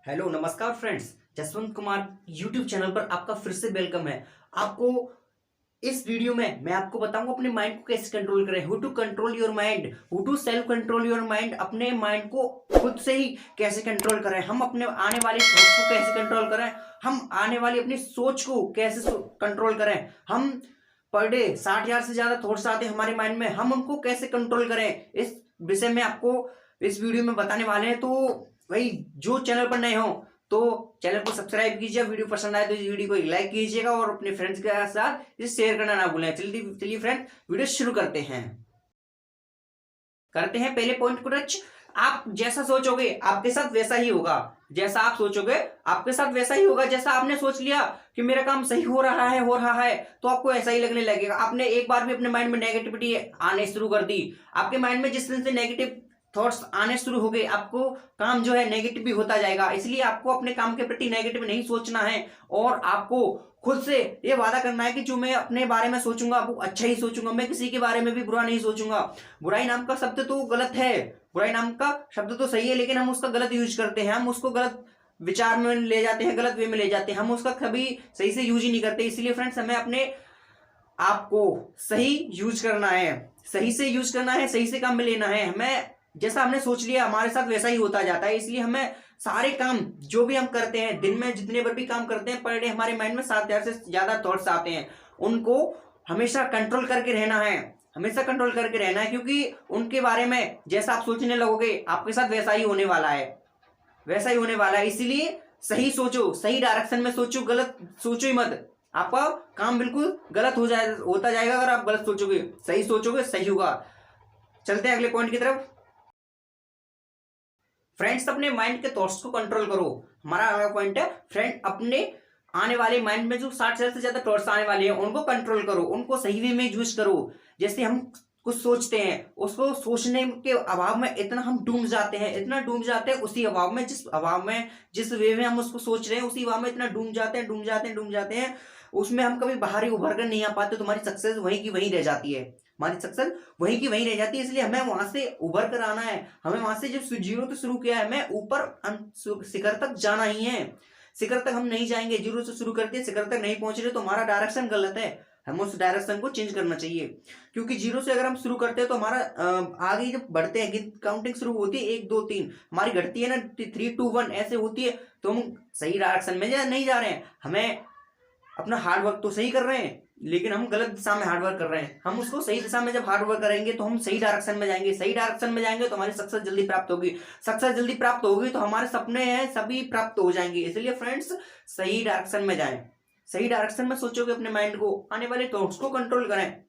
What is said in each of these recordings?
Hello नमस्कार friends, Jaswant Kumar YouTube channel पर आपका फिर से वेलकम है। आपको इस वीडियो में मैं आपको बताऊंगा अपने माइंड को कैसे कंट्रोल करें, how to control your mind, how to self control your mind. अपने माइंड को खुद से ही कैसे कंट्रोल करें, हम अपने आने वाली थॉट्स को कैसे कंट्रोल करें, हम आने वाली अपनी सोच को कैसे कंट्रोल करें। हम पर डे 60,000 से ज्यादा थॉट्स आते हैं हमारे माइंड में, हम उनको कैसे कंट्रोल करें, इस विषय में आपको इस वीडियो में बताने वाले हैं। तो भाई, जो चैनल पर नए हो तो चैनल को सब्सक्राइब कीजिए, वीडियो पसंद आए तो इस वीडियो को लाइक कीजिएगा और अपने फ्रेंड्स के साथ इसे शेयर करना ना भूलें। चलिए फ्रेंड, वीडियो शुरू करते हैं पहले पॉइंट को टच। आप जैसा सोचोगे आपके साथ वैसा ही होगा। जैसा आप सोचोगे आपके साथ वैसा ही होगा। जैसा आपने सोच लिया कि मेरा काम सही हो रहा है तो आपको ऐसा ही लगने लगेगा। आपने एक बार भी अपने माइंड में नेगेटिविटी आने शुरू कर दी, आपके माइंड में जिस दिन से नेगेटिव थॉट्स आने शुरू हो गए, आपको काम जो है नेगेटिव भी होता जाएगा। इसलिए आपको अपने काम के प्रति नेगेटिव नहीं सोचना है और आपको खुद से ये वादा करना है कि जो मैं अपने बारे में सोचूंगा वो अच्छा ही सोचूंगा, मैं किसी के बारे में भी बुरा नहीं सोचूंगा। बुराई नाम का शब्द तो गलत है, बुराई नाम का शब्द तो सही है, लेकिन हम उसका गलत यूज करते हैं। हम उसको गलत विचार में ले जाते हैं, गलत वे में ले जाते हैं, हम उसका कभी सही से यूज ही नहीं करते। इसलिए फ्रेंड्स, हमें अपने आपको सही यूज करना है, सही से यूज करना है, सही से काम में लेना है। हमें जैसा हमने सोच लिया हमारे साथ वैसा ही होता जाता है। इसलिए हमें सारे काम जो भी हम करते हैं, दिन में जितने बार भी काम करते हैं, पर डे हमारे माइंड में 7,000 से ज्यादा थॉट्स आते हैं, उनको हमेशा कंट्रोल करके रहना है, हमेशा कंट्रोल करके रहना है। क्योंकि उनके बारे में जैसा आप सोचने लगोगे आपके साथ वैसा ही होने वाला है, वैसा ही होने वाला है। इसीलिए सही सोचो, सही डायरेक्शन में सोचो, गलत सोचो ही मत। आपका काम बिल्कुल गलत होता जाएगा अगर आप गलत सोचोगे। सही सोचोगे सही होगा। चलते हैं अगले पॉइंट की तरफ। फ्रेंड्स, अपने माइंड के थॉट्स को कंट्रोल करो। हमारा अगला पॉइंट है फ्रेंड, अपने आने वाले माइंड में जो 60,000 से ज्यादा थॉट्स आने वाले हैं उनको कंट्रोल करो, उनको सही वे में यूज करो। जैसे हम कुछ सोचते हैं, उसको सोचने के अभाव में इतना हम डूब जाते हैं, इतना डूब जाते हैं उसी अभाव में, जिस वे में हम उसको सोच रहे हैं उसी अभाव में इतना डूब जाते हैं उसमें हम कभी बाहर ही उभर कर नहीं आ पाते। तुम्हारी सक्सेस वहीं की वहीं रह जाती है, हमारी सक्सेस वहीं की वहीं रह जाती है। इसलिए हमें वहां से उभर कर आना है। हमें वहां से जब जीरो से शुरू किया है, हमें ऊपर शिखर तक जाना ही है। शिखर तक हम नहीं जाएंगे, जीरो से शुरू करते शिखर तक नहीं पहुंच रहे तो हमारा डायरेक्शन गलत है, हमें उस डायरेक्शन को चेंज करना चाहिए। क्योंकि जीरो से अगर हम शुरू करते हैं तो हमारा आगे जब बढ़ते हैं, काउंटिंग शुरू होती है 1 2 3, हमारी घटती है ना 3 2 1 ऐसे होती है, तो हम सही डायरेक्शन में नहीं जा रहे हैं। हमें अपना हार्ड वर्क तो सही कर रहे हैं लेकिन हम गलत दिशा में हार्ड वर्क कर रहे हैं। हम उसको सही दिशा में जब हार्ड वर्क करेंगे तो हम सही डायरेक्शन में जाएंगे, सही डायरेक्शन में जाएंगे तो हमारी सक्सेस जल्दी प्राप्त होगी, सक्सेस जल्दी प्राप्त होगी तो हमारे सपने हैं सभी प्राप्त हो जाएंगे। इसलिए फ्रेंड्स, सही डायरेक्शन में जाएं, सही डायरेक्शन में सोचोगे, अपने माइंड को, आने वाले थॉट्स को कंट्रोल करें।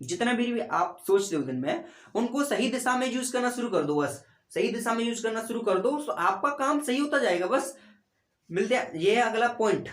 जितना भी आप सोचते हो दिन में उनको सही दिशा में यूज करना शुरू कर दो, बस सही दिशा में यूज करना शुरू कर दो तो आपका काम सही होता जाएगा। बस मिलते हैं, ये है अगला पॉइंट।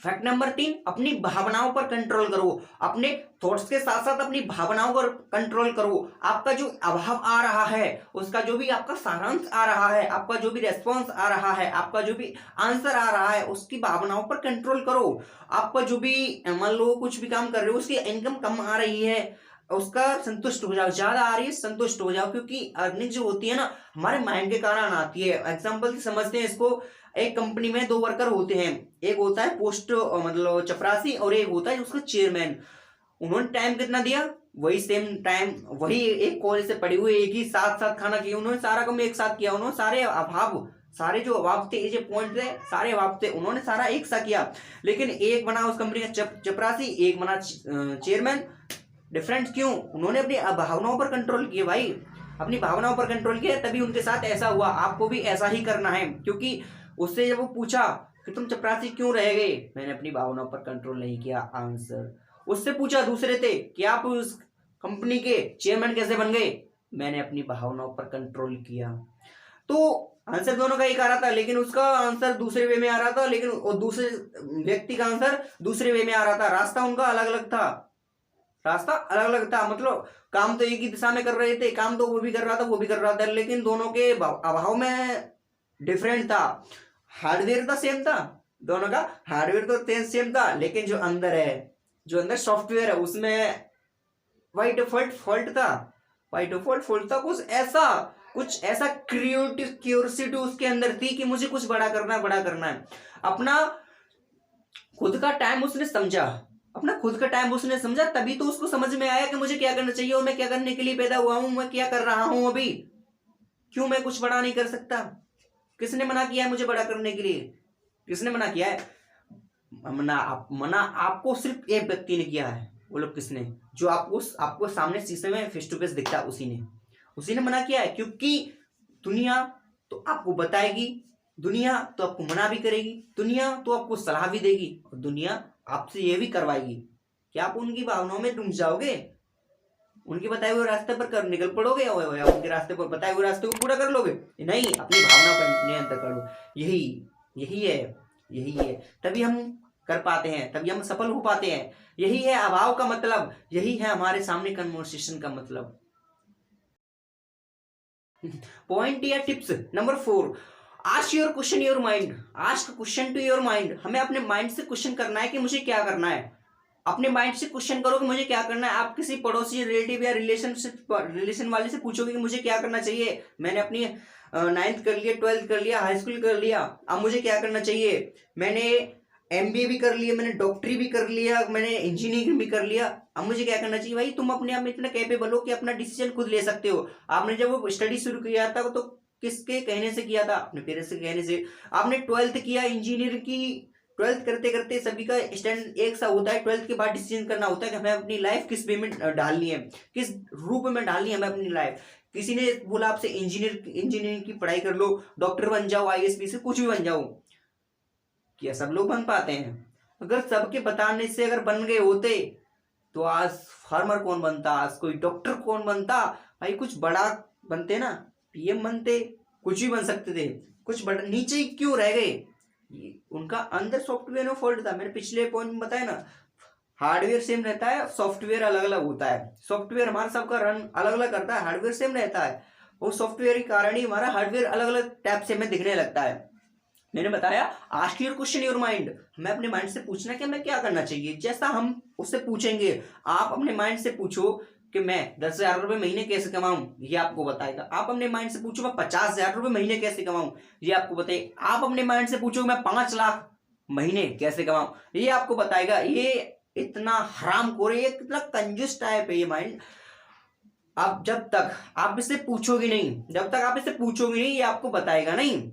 फैक्ट नंबर 3, अपनी भावनाओं पर कंट्रोल करो। अपने थॉट्स के साथ साथ अपनी भावनाओं पर कंट्रोल करो। आपका जो अभाव आ रहा है, उसका जो भी आपका सारांश आ रहा है, आपका जो भी रेस्पॉन्स आ रहा है, आपका जो भी आंसर आ रहा है, उसकी भावनाओं पर कंट्रोल करो। आपका जो भी, मान लो कुछ भी काम कर रहे हो, उसकी इनकम कम आ रही है, उसका संतुष्ट हो जाओ, ज्यादा आ रही है संतुष्ट हो जाओ। क्योंकि अर्निंग जो होती है ना, हमारे माइंड के कारण आती है। एग्जाम्पल समझते हैं इसको, एक कंपनी में 2 वर्कर होते हैं, एक होता है पोस्ट मतलब चपरासी और एक होता है उसका चेयरमैन। उन्होंने टाइम कितना दिया, वही सेम टाइम, वही एक कॉलेज से पढ़े हुए, एक ही साथ साथ खाना किया, उन्होंने सारा काम एक साथ किया। उन्होंने सारे जो अभाव थे, ये पॉइंट थे, सारे अभाव थे, उन्होंने सारा एक साथ किया। लेकिन एक बना उस कंपनी का चपरासी, एक बना चेयरमैन। डिफरेंट क्यों? उन्होंने अपनी भावनाओं पर कंट्रोल किया भाई, अपनी भावनाओं पर कंट्रोल किया, तभी उनके साथ ऐसा हुआ। आपको भी ऐसा ही करना है। क्योंकि उससे जब वो पूछा कि तुम चपरासी क्यों रह गए, मैंने अपनी भावनाओं पर कंट्रोल नहीं किया, आंसर। उससे पूछा दूसरे थे कि आप उस कंपनी के चेयरमैन कैसे बन गए, मैंने अपनी भावनाओं पर कंट्रोल किया। तो आंसर दोनों का एक आ रहा था, लेकिन उसका आंसर दूसरे वे में आ रहा था, लेकिन और दूसरे व्यक्ति का आंसर दूसरे वे में आ रहा था। रास्ता उनका अलग अलग था, रास्ता अलग अलग था। मतलब काम तो एक ही दिशा में कर रहे थे, काम तो वो भी कर रहा था वो भी कर रहा था, लेकिन दोनों के अभाव में डिफरेंट था। हार्डवेयर तो सेम था, दोनों का हार्डवेयर तो सेम था, लेकिन जो अंदर है, जो अंदर सॉफ्टवेयर है, उसमें बाय डिफॉल्ट फॉल्ट था, बाय डिफॉल्ट फॉल्ट था, कुछ ऐसा क्यूरियोसिटी उसके अंदर थी कि मुझे कुछ बड़ा करना है, बड़ा करना है। अपना खुद का टाइम उसने समझा, अपना खुद का टाइम उसने समझा, तभी तो उसको समझ में आया कि मुझे क्या करना चाहिए और मैं क्या करने के लिए पैदा हुआ हूं, मैं क्या कर रहा हूं अभी, क्यों मैं कुछ बड़ा नहीं कर सकता। किसने मना किया है मुझे बड़ा करने के लिए? किसने मना किया है? मना आपको सिर्फ एक व्यक्ति ने किया है। वो लोग किसने? जो आपको सामने शीशे में फेस टू फेस दिखता है, उसी ने मना किया है। क्योंकि दुनिया तो आपको बताएगी, दुनिया तो आपको मना भी करेगी, दुनिया तो आपको सलाह भी देगी, और दुनिया आपसे ये भी करवाएगी कि आप उनकी भावनाओं में डूब जाओगे, उनके बताए हुए रास्ते पर कर निकल पड़ोगे, और उनके रास्ते पर बताए हुए रास्ते को पूरा कर लोगे। नहीं, अपनी भावना पर नियंत्रण करो। यही यही है तभी हम कर पाते हैं, तभी हम सफल हो पाते हैं। यही है अभाव का मतलब, यही है हमारे सामने कन्वर्सेशन का मतलब। पॉइंट या tips number 4, ask your question your mind. Ask question to your mind. हमें अपने माइंड से क्वेश्चन करना है कि मुझे क्या करना है। अपने माइंड से क्वेश्चन करो कि मुझे क्या करना है। आप किसी पड़ोसी, रिलेटिव या रिलेशन वाले से पूछोगे कि मुझे क्या करना चाहिए। मैंने अपनी 9th कर लिया, 12th कर लिया, हाई स्कूल कर लिया, अब मुझे क्या करना चाहिए। मैंने MBA भी कर लिया, मैंने डॉक्टरी भी कर लिया, मैंने इंजीनियरिंग भी कर लिया, अब मुझे क्या करना चाहिए। भाई तुम अपने आप में इतना कैपेबल हो कि अपना डिसीजन खुद ले सकते हो। आपने जब वो स्टडी शुरू किया था तो किसके कहने से किया था? अपने पेरेंट्स के कहने से। आपने 12th किया, इंजीनियर की 12th करते करते सभी का स्टैंड एक सा होता है। 12th के बाद डिसीजन करना होता है कि हमें अपनी लाइफ किस वे में डालनी है, किस रूप में डालनी है हमें अपनी लाइफ। किसी ने बोला आपसे इंजीनियरिंग की पढ़ाई कर लो, डॉक्टर बन जाओ, IAS से कुछ भी बन जाओ। क्या सब लोग बन पाते हैं? अगर सबके बताने से अगर बन गए होते तो आज फार्मर कौन बनता, आज कोई डॉक्टर कौन बनता। भाई कुछ बड़ा बनते ना, PM बनते, कुछ भी बन सकते थे। कुछ बड़ा नीचे ही क्यों रह गए? उनका अंदर सॉफ्टवेयर में फॉल्ट था। मैंने पिछले पॉइंट में बताया ना, हार्डवेयर सेम रहता है, सॉफ्टवेयर अलग अलग होता है। सॉफ्टवेयर हमारा सबका रन अलग अलग करता है, हार्डवेयर सेम रहता है। वो सॉफ्टवेयर के कारण ही हमारा हार्डवेयर अलग अलग टाइप से हमें दिखने लगता है। मैंने बताया ask your question your mind. हमें अपने माइंड से पूछना कि हमें क्या करना चाहिए। जैसा हम उससे पूछेंगे, आप अपने माइंड से पूछो कि मैं 10,000 रुपये महीने कैसे कमाऊं, ये आपको बताएगा। आप अपने माइंड से पूछो मैं 50,000 रुपये महीने कैसे कमाऊं, ये आपको बताएगा। आप अपने माइंड से पूछो मैं 5 लाख महीने कैसे कमाऊं, ये आपको बताएगा। ये इतना हरामखोर है, ये कितना कंजूस टाइप है ये माइंड। आप जब तक आप इससे पूछोगे नहीं, जब तक आप इससे पूछोगे नहीं, ये आपको बताएगा नहीं,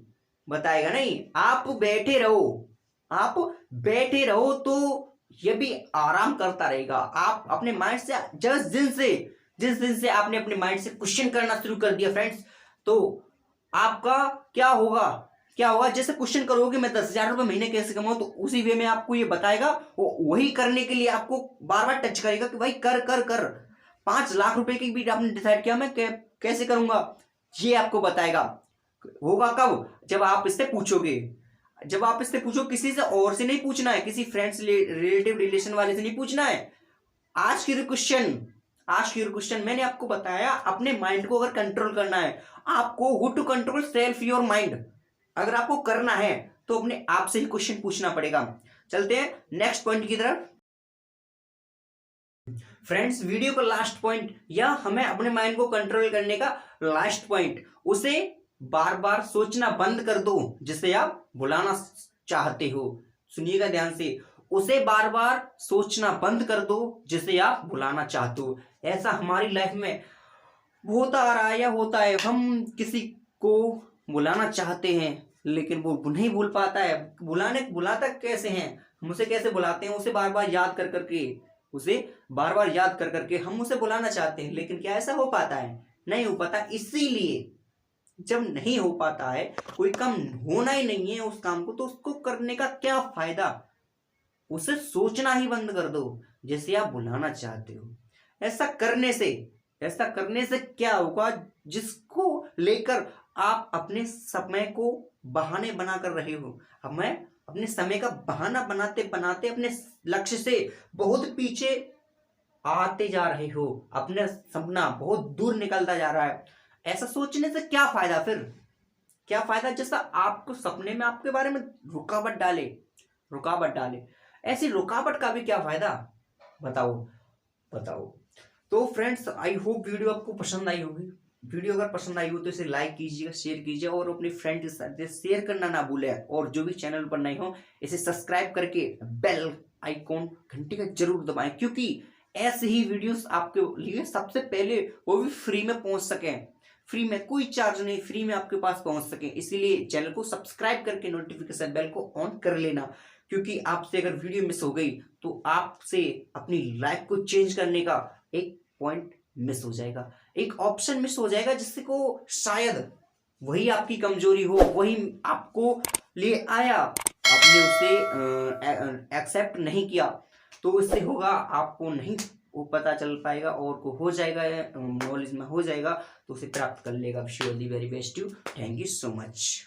बताएगा नहीं। आप बैठे रहो, आप बैठे रहो तो ये भी आराम करता रहेगा। आप अपने माइंड से जिस दिन से आपने अपने माइंड से क्वेश्चन करना शुरू कर दिया फ्रेंड्स, तो आपका क्या होगा, क्या होगा। जैसे क्वेश्चन करोगे मैं 10,000 रुपये महीने कैसे कमाऊं, तो उसी वे में आपको ये बताएगा। वो वही करने के लिए आपको बार बार टच करेगा कि भाई कर कर कर। 5 लाख रुपए की भी आपने डिसाइड किया मैं कैसे करूंगा, ये आपको बताएगा। होगा कब? जब आप इससे पूछोगे। जब आप इससे पूछो, किसी से और से नहीं पूछना है, किसी फ्रेंड्स रिलेटिव रिलेशन वाले से नहीं पूछना है। Ask your question, ask your question. मैंने आपको बताया अपने माइंड को अगर कंट्रोल करना है आपको, how to control self your mind. अगर आपको करना है तो अपने आप से ही क्वेश्चन पूछना पड़ेगा। चलते हैं नेक्स्ट पॉइंट की तरफ। फ्रेंड्स वीडियो का लास्ट पॉइंट, या हमें अपने माइंड को कंट्रोल करने का लास्ट पॉइंट, उसे बार बार सोचना बंद कर दो जिसे आप भुलाना चाहते हो। सुनिएगा ध्यान से, उसे बार बार सोचना बंद कर दो जिसे आप भुलाना चाहते हो। ऐसा हमारी लाइफ में होता आ रहा है या होता है। हम किसी को भुलाना चाहते हैं लेकिन वो नहीं भूल पाता है। भुलाता कैसे हैं, हम उसे कैसे भुलाते हैं? उसे बार बार याद कर करके, उसे बार बार याद कर करके हम उसे बुलाना चाहते हैं। लेकिन क्या ऐसा हो पाता है? नहीं हो पाता। इसीलिए जब नहीं हो पाता है, कोई काम होना ही नहीं है उस काम को, तो उसको करने का क्या फायदा। उसे सोचना ही बंद कर दो जैसे आप बुलाना चाहते हो। ऐसा करने से क्या होगा, जिसको लेकर आप अपने समय को बहाने बना कर रहे हो। हमें अपने समय का बहाना बनाते बनाते अपने लक्ष्य से बहुत पीछे आते जा रहे हो। अपने सपना बहुत दूर निकलता जा रहा है। ऐसा सोचने से क्या फायदा? फिर क्या फायदा? जैसा आपको सपने में आपके बारे में रुकावट डाले, ऐसी रुकावट का भी क्या फायदा? बताओ। तो फ्रेंड्स आई होप वीडियो आपको पसंद आई होगी। वीडियो अगर पसंद आई हो तो इसे लाइक कीजिएगा, शेयर कीजिए और अपने फ्रेंड के साथ शेयर करना ना भूलें। और जो भी चैनल पर नए हो इसे सब्सक्राइब करके बेल आइकॉन घंटी का जरूर दबाएं, क्योंकि ऐसे ही वीडियोस आपके लिए सबसे पहले वो भी फ्री में पहुंच सकें, फ्री में, कोई चार्ज नहीं, फ्री में आपके पास पहुंच सके। इसीलिए चैनल को सब्सक्राइब करके नोटिफिकेशन बेल को ऑन कर लेना, क्योंकि आपसे अगर वीडियो मिस हो गई तो आपसे अपनी लाइफ को चेंज करने का एक पॉइंट मिस हो जाएगा, एक ऑप्शन मिस हो जाएगा, जिससे को शायद वही आपकी कमजोरी हो, वही आपको ले आया, आपने उसे एक्सेप्ट नहीं किया, तो इससे होगा आपको नहीं वो पता चल पाएगा और को हो जाएगा, नॉलेज में हो जाएगा, तो उसे प्राप्त कर लेगा। Wish you all the very best, you, thank you so much.